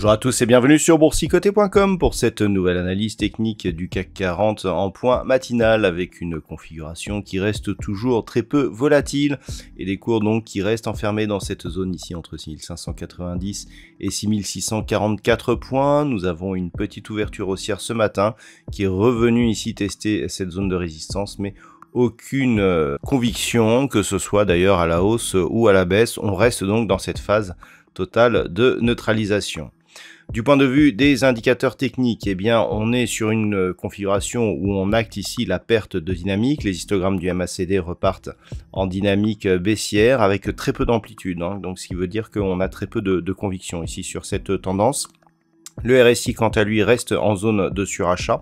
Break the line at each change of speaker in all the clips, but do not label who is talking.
Bonjour à tous et bienvenue sur boursicoté.com pour cette nouvelle analyse technique du CAC 40 en point matinal avec une configuration qui reste toujours très peu volatile et des cours donc qui restent enfermés dans cette zone ici entre 6590 et 6644 points. Nous avons une petite ouverture haussière ce matin qui est revenue ici tester cette zone de résistance mais aucune conviction que ce soit d'ailleurs à la hausse ou à la baisse. On reste donc dans cette phase totale de neutralisation. Du point de vue des indicateurs techniques, eh bien, on est sur une configuration où on acte ici la perte de dynamique. Les histogrammes du MACD repartent en dynamique baissière avec très peu d'amplitude, hein, donc ce qui veut dire qu'on a très peu de conviction ici sur cette tendance. Le RSI, quant à lui, reste en zone de surachat.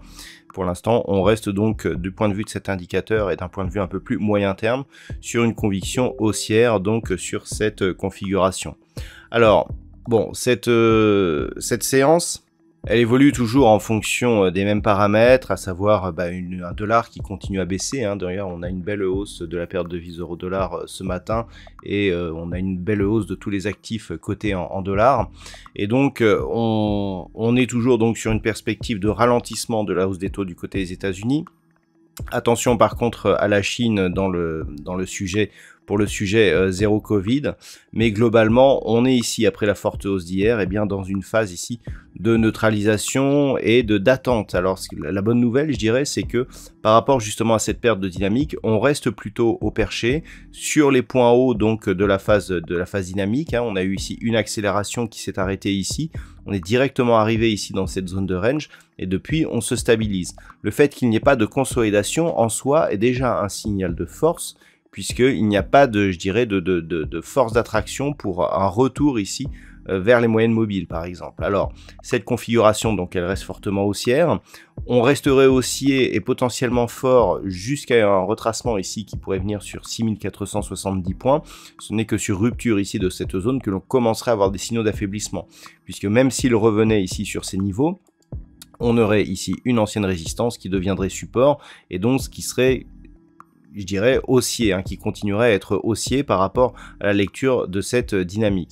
Pour l'instant, on reste donc, du point de vue de cet indicateur et d'un point de vue un peu plus moyen terme, sur une conviction haussière, donc sur cette configuration. Alors, bon, cette séance, elle évolue toujours en fonction des mêmes paramètres, à savoir un dollar qui continue à baisser. Hein. D'ailleurs, on a une belle hausse de la perte de devise euro-dollar ce matin et on a une belle hausse de tous les actifs cotés en dollars. Et donc, on est toujours donc sur une perspective de ralentissement de la hausse des taux du côté des États-Unis. Attention par contre à la Chine dans le sujet, pour le sujet zéro Covid, mais globalement on est ici après la forte hausse d'hier et bien dans une phase ici de neutralisation et d'attente. Alors la bonne nouvelle je dirais c'est que par rapport justement à cette perte de dynamique, on reste plutôt au perché sur les points hauts donc de la phase dynamique. Hein. On a eu ici une accélération qui s'est arrêtée ici. On est directement arrivé ici dans cette zone de range et depuis on se stabilise. Le fait qu'il n'y ait pas de consolidation en soi est déjà un signal de force puisqu'il n'y a pas de, je dirais, de force d'attraction pour un retour ici vers les moyennes mobiles par exemple. Alors cette configuration donc elle reste fortement haussière. On resterait haussier et potentiellement fort jusqu'à un retracement ici qui pourrait venir sur 6470 points. Ce n'est que sur rupture ici de cette zone que l'on commencerait à avoir des signaux d'affaiblissement. Puisque même s'il revenait ici sur ces niveaux, on aurait ici une ancienne résistance qui deviendrait support et donc ce qui serait, je dirais, haussier, hein, qui continuerait à être haussier par rapport à la lecture de cette dynamique.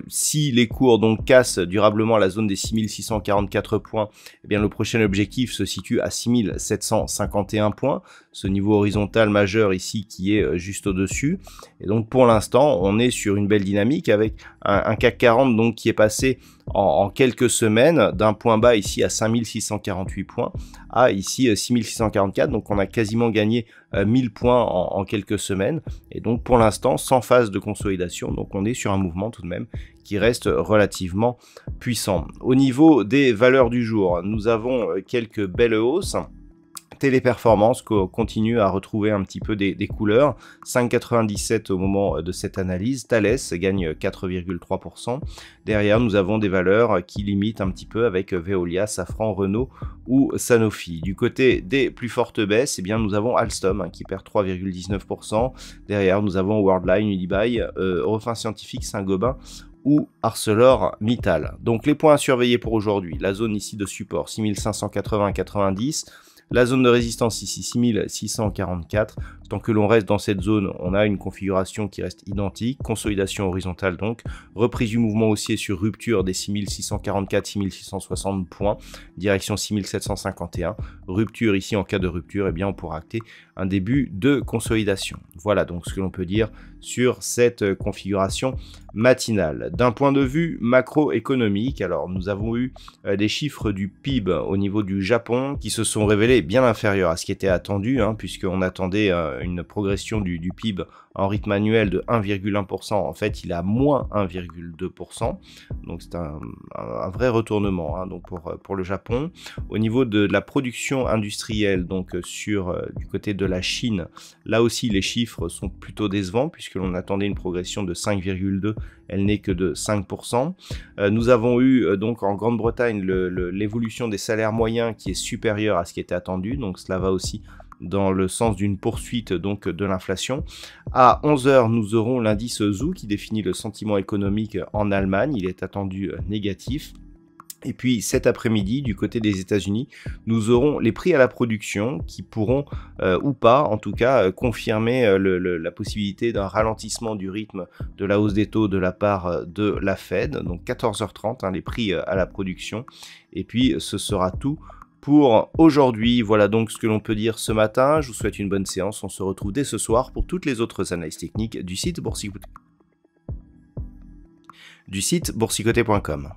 Si les cours donc cassent durablement la zone des 6644 points, eh bien le prochain objectif se situe à 6751 points, ce niveau horizontal majeur ici qui est juste au-dessus. Et donc pour l'instant, on est sur une belle dynamique avec un CAC 40 donc qui est passé en quelques semaines d'un point bas ici à 5648 points à ici 6644, donc on a quasiment gagné 1000 points en quelques semaines et donc pour l'instant sans phase de consolidation, donc on est sur un mouvement tout de même qui reste relativement puissant. Au niveau des valeurs du jour, nous avons quelques belles hausses. Téléperformance continue à retrouver un petit peu des couleurs, 5,97 au moment de cette analyse. Thales gagne 4,3%. Derrière, nous avons des valeurs qui limitent un petit peu avec Veolia, Safran, Renault ou Sanofi. Du côté des plus fortes baisses, eh bien, nous avons Alstom qui perd 3,19%. Derrière, nous avons Worldline, Unibail, Eurofins Scientifique, Saint-Gobain ou ArcelorMittal. Donc les points à surveiller pour aujourd'hui, la zone ici de support 6580-90, la zone de résistance ici 6644, tant que l'on reste dans cette zone, on a une configuration qui reste identique, consolidation horizontale donc, reprise du mouvement haussier sur rupture des 6644-6660 points, direction 6751, rupture ici en cas de rupture, eh bien on pourra acter un début de consolidation. Voilà donc ce que l'on peut dire sur cette configuration matinale. D'un point de vue macroéconomique, alors nous avons eu des chiffres du PIB au niveau du Japon qui se sont révélés bien inférieurs à ce qui était attendu, hein, puisqu'on attendait une progression du PIB en rythme annuel de 1,1%. En fait, il est à moins 1,2%. Donc c'est un vrai retournement, hein, donc pour le Japon. Au niveau de la production industrielle, donc du côté de la Chine, là aussi les chiffres sont plutôt décevants puisque l'on attendait une progression de 5,2%, elle n'est que de 5%. Nous avons eu donc en Grande-Bretagne l'évolution des salaires moyens qui est supérieure à ce qui était attendu, donc cela va aussi dans le sens d'une poursuite donc de l'inflation. À 11 h, nous aurons l'indice ZOO qui définit le sentiment économique en Allemagne, il est attendu négatif. Et puis cet après-midi, du côté des États-Unis, nous aurons les prix à la production qui pourront, ou pas, en tout cas, confirmer la possibilité d'un ralentissement du rythme de la hausse des taux de la part de la Fed. Donc 14 h 30, hein, les prix à la production. Et puis ce sera tout pour aujourd'hui. Voilà donc ce que l'on peut dire ce matin. Je vous souhaite une bonne séance. On se retrouve dès ce soir pour toutes les autres analyses techniques du site boursicoté.com.